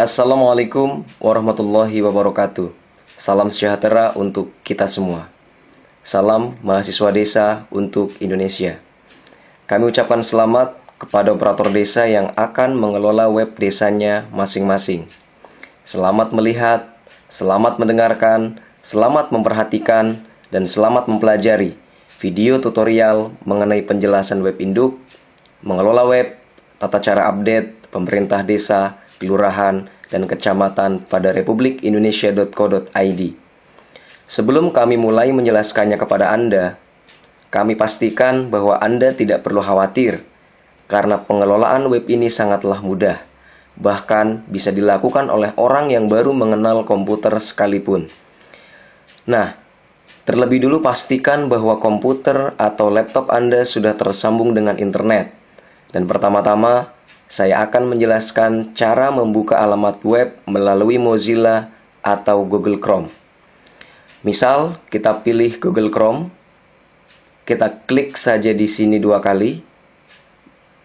Assalamualaikum warahmatullahi wabarakatuh. Salam sejahtera untuk kita semua. Salam mahasiswa desa untuk Indonesia. Kami ucapkan selamat kepada operator desa yang akan mengelola web desanya masing-masing. Selamat melihat, selamat mendengarkan, selamat memperhatikan, dan selamat mempelajari video tutorial mengenai penjelasan web induk, mengelola web, tata cara update pemerintah desa, kelurahan, dan kecamatan pada republikindonesia.co.id. Sebelum kami mulai menjelaskannya kepada Anda, kami pastikan bahwa Anda tidak perlu khawatir karena pengelolaan web ini sangatlah mudah, bahkan bisa dilakukan oleh orang yang baru mengenal komputer sekalipun. Nah, terlebih dulu pastikan bahwa komputer atau laptop Anda sudah tersambung dengan internet. Dan pertama-tama, saya akan menjelaskan cara membuka alamat web melalui Mozilla atau Google Chrome. Misal, kita pilih Google Chrome, kita klik saja di sini 2 kali,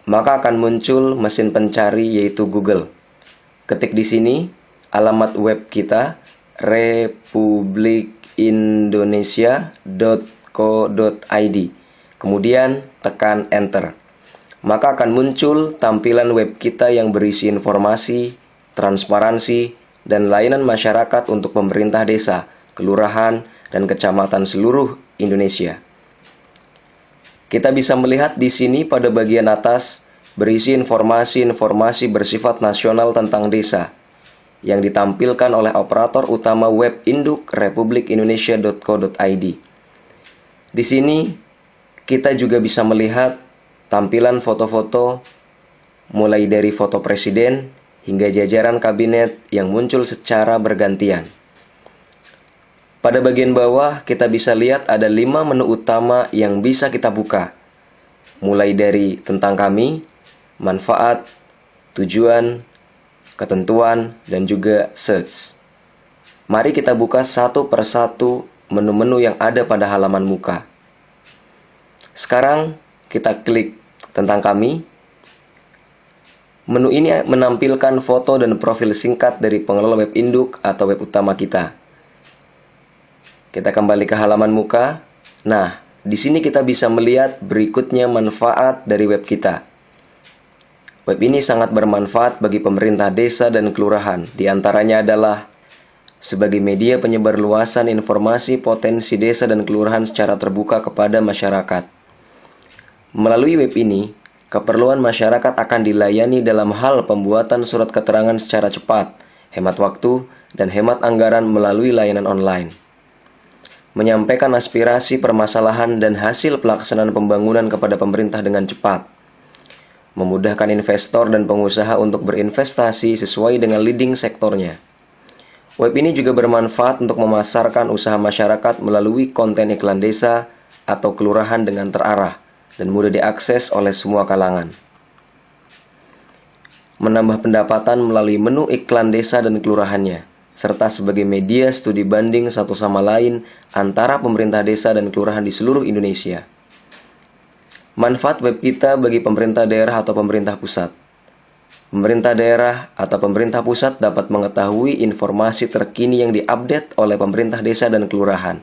maka akan muncul mesin pencari yaitu Google. Ketik di sini alamat web kita republikindonesia.co.id. Kemudian tekan enter. Maka akan muncul tampilan web kita yang berisi informasi, transparansi, dan layanan masyarakat untuk pemerintah desa, kelurahan, dan kecamatan seluruh Indonesia. Kita bisa melihat di sini pada bagian atas berisi informasi-informasi bersifat nasional tentang desa yang ditampilkan oleh operator utama web induk republikindonesia.co.id. Di sini kita juga bisa melihat tampilan foto-foto mulai dari foto presiden hingga jajaran kabinet yang muncul secara bergantian. Pada bagian bawah kita bisa lihat ada 5 menu utama yang bisa kita buka. Mulai dari tentang kami, manfaat, tujuan, ketentuan, dan juga search. Mari kita buka satu persatu menu-menu yang ada pada halaman muka. Sekarang kita klik tentang kami. Menu ini menampilkan foto dan profil singkat dari pengelola web induk atau web utama kita. Kita kembali ke halaman muka. Nah, di sini kita bisa melihat berikutnya manfaat dari web kita. Web ini sangat bermanfaat bagi pemerintah desa dan kelurahan. Di antaranya adalah sebagai media penyebar luasan informasi potensi desa dan kelurahan secara terbuka kepada masyarakat. Melalui web ini, keperluan masyarakat akan dilayani dalam hal pembuatan surat keterangan secara cepat, hemat waktu, dan hemat anggaran melalui layanan online. Menyampaikan aspirasi, permasalahan, dan hasil pelaksanaan pembangunan kepada pemerintah dengan cepat. Memudahkan investor dan pengusaha untuk berinvestasi sesuai dengan leading sektornya. Web ini juga bermanfaat untuk memasarkan usaha masyarakat melalui konten iklan desa atau kelurahan dengan terarah dan mudah diakses oleh semua kalangan. Menambah pendapatan melalui menu iklan desa dan kelurahannya, serta sebagai media studi banding satu sama lain antara pemerintah desa dan kelurahan di seluruh Indonesia. Manfaat web kita bagi pemerintah daerah atau pemerintah pusat. Pemerintah daerah atau pemerintah pusat dapat mengetahui informasi terkini yang diupdate oleh pemerintah desa dan kelurahan.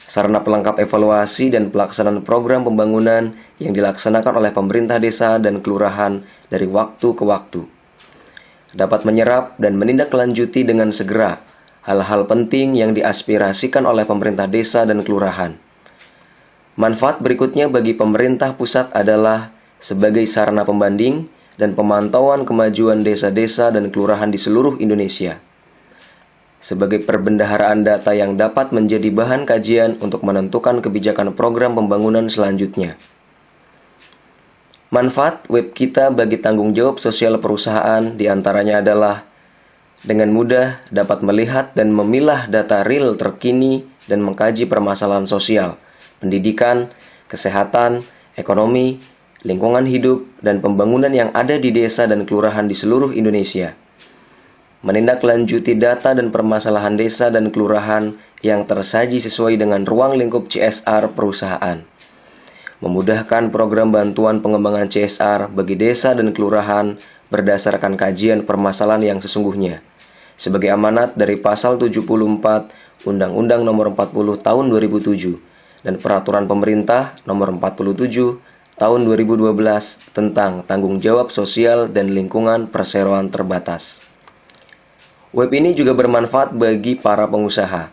Sarana pelengkap evaluasi dan pelaksanaan program pembangunan yang dilaksanakan oleh pemerintah desa dan kelurahan dari waktu ke waktu. Dapat menyerap dan menindaklanjuti dengan segera hal-hal penting yang diaspirasikan oleh pemerintah desa dan kelurahan. Manfaat berikutnya bagi pemerintah pusat adalah sebagai sarana pembanding dan pemantauan kemajuan desa-desa dan kelurahan di seluruh Indonesia. Sebagai perbendaharaan data yang dapat menjadi bahan kajian untuk menentukan kebijakan program pembangunan selanjutnya. Manfaat web kita bagi tanggung jawab sosial perusahaan diantaranya adalah dengan mudah dapat melihat dan memilah data real terkini dan mengkaji permasalahan sosial, pendidikan, kesehatan, ekonomi, lingkungan hidup, dan pembangunan yang ada di desa dan kelurahan di seluruh Indonesia. Menindaklanjuti data dan permasalahan desa dan kelurahan yang tersaji sesuai dengan ruang lingkup CSR perusahaan. Memudahkan program bantuan pengembangan CSR bagi desa dan kelurahan berdasarkan kajian permasalahan yang sesungguhnya, sebagai amanat dari Pasal 74 Undang-Undang Nomor 40 Tahun 2007 dan Peraturan Pemerintah Nomor 47 Tahun 2012 tentang Tanggung Jawab Sosial dan Lingkungan Perseroan Terbatas. Web ini juga bermanfaat bagi para pengusaha.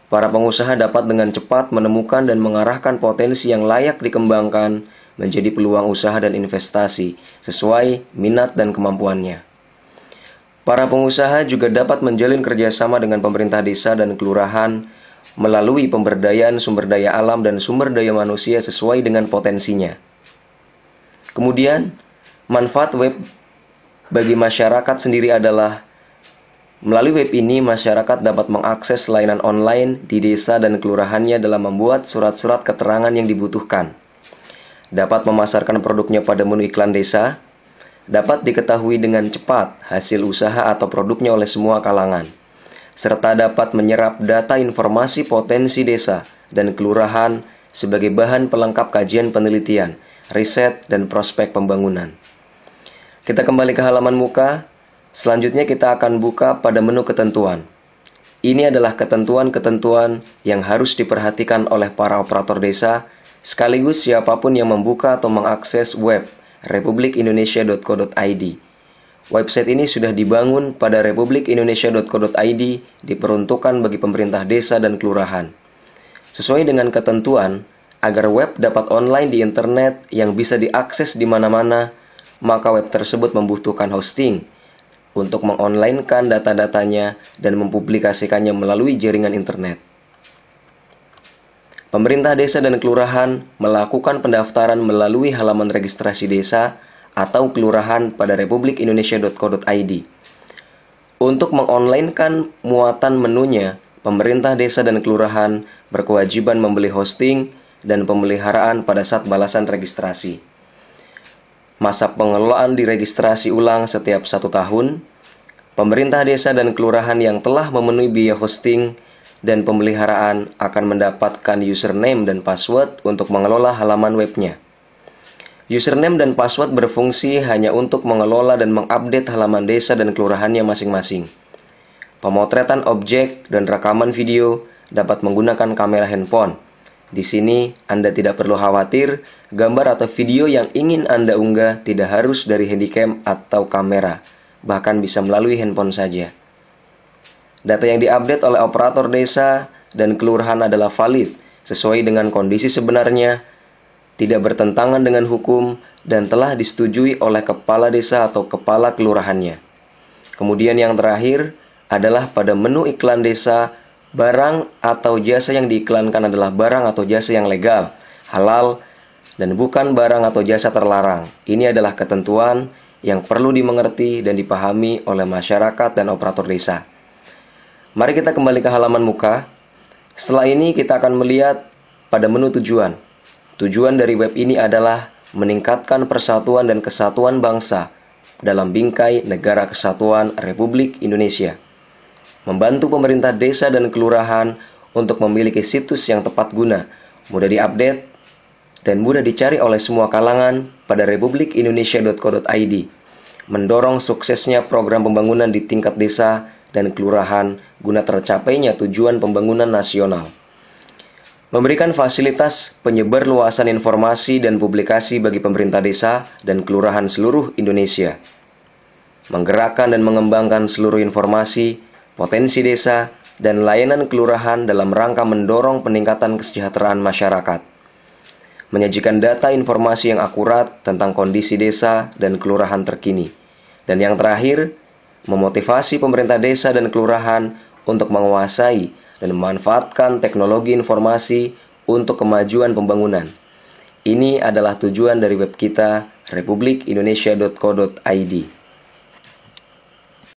Para pengusaha dapat dengan cepat menemukan dan mengarahkan potensi yang layak dikembangkan menjadi peluang usaha dan investasi sesuai minat dan kemampuannya. Para pengusaha juga dapat menjalin kerjasama dengan pemerintah desa dan kelurahan melalui pemberdayaan sumber daya alam dan sumber daya manusia sesuai dengan potensinya. Kemudian, manfaat web bagi masyarakat sendiri adalah melalui web ini, masyarakat dapat mengakses layanan online di desa dan kelurahannya dalam membuat surat-surat keterangan yang dibutuhkan, dapat memasarkan produknya pada menu iklan desa, dapat diketahui dengan cepat hasil usaha atau produknya oleh semua kalangan, serta dapat menyerap data informasi potensi desa dan kelurahan sebagai bahan pelengkap kajian penelitian, riset, dan prospek pembangunan. Kita kembali ke halaman muka. Selanjutnya kita akan buka pada menu ketentuan. Ini adalah ketentuan-ketentuan yang harus diperhatikan oleh para operator desa, sekaligus siapapun yang membuka atau mengakses web republikindonesia.co.id. Website ini sudah dibangun pada republikindonesia.co.id, diperuntukkan bagi pemerintah desa dan kelurahan. Sesuai dengan ketentuan, agar web dapat online di internet yang bisa diakses di mana-mana, maka web tersebut membutuhkan hosting untuk mengonlinekan data-datanya dan mempublikasikannya melalui jaringan internet. Pemerintah desa dan kelurahan melakukan pendaftaran melalui halaman registrasi desa atau kelurahan pada republikindonesia.co.id. Untuk mengonlinekan muatan menunya, pemerintah desa dan kelurahan berkewajiban membeli hosting dan pemeliharaan pada saat balasan registrasi. Masa pengelolaan diregistrasi ulang setiap 1 tahun. Pemerintah desa dan kelurahan yang telah memenuhi biaya hosting dan pemeliharaan akan mendapatkan username dan password untuk mengelola halaman webnya. Username dan password berfungsi hanya untuk mengelola dan mengupdate halaman desa dan kelurahannya masing-masing. Pemotretan objek dan rekaman video dapat menggunakan kamera handphone. Di sini, Anda tidak perlu khawatir, gambar atau video yang ingin Anda unggah tidak harus dari handycam atau kamera, bahkan bisa melalui handphone saja. Data yang diupdate oleh operator desa dan kelurahan adalah valid, sesuai dengan kondisi sebenarnya, tidak bertentangan dengan hukum, dan telah disetujui oleh kepala desa atau kepala kelurahannya. Kemudian yang terakhir adalah pada menu iklan desa, barang atau jasa yang diiklankan adalah barang atau jasa yang legal, halal, dan bukan barang atau jasa terlarang. Ini adalah ketentuan yang perlu dimengerti dan dipahami oleh masyarakat dan operator desa. Mari kita kembali ke halaman muka. Setelah ini kita akan melihat pada menu tujuan. Tujuan dari web ini adalah meningkatkan persatuan dan kesatuan bangsa dalam bingkai Negara Kesatuan Republik Indonesia. Membantu pemerintah desa dan kelurahan untuk memiliki situs yang tepat guna, mudah diupdate, dan mudah dicari oleh semua kalangan pada republikindonesia.co.id, mendorong suksesnya program pembangunan di tingkat desa dan kelurahan guna tercapainya tujuan pembangunan nasional. Memberikan fasilitas penyebar luasan informasi dan publikasi bagi pemerintah desa dan kelurahan seluruh Indonesia. Menggerakkan dan mengembangkan seluruh informasi, potensi desa, dan layanan kelurahan dalam rangka mendorong peningkatan kesejahteraan masyarakat. Menyajikan data informasi yang akurat tentang kondisi desa dan kelurahan terkini. Dan yang terakhir, memotivasi pemerintah desa dan kelurahan untuk menguasai dan memanfaatkan teknologi informasi untuk kemajuan pembangunan. Ini adalah tujuan dari web kita republikindonesia.co.id.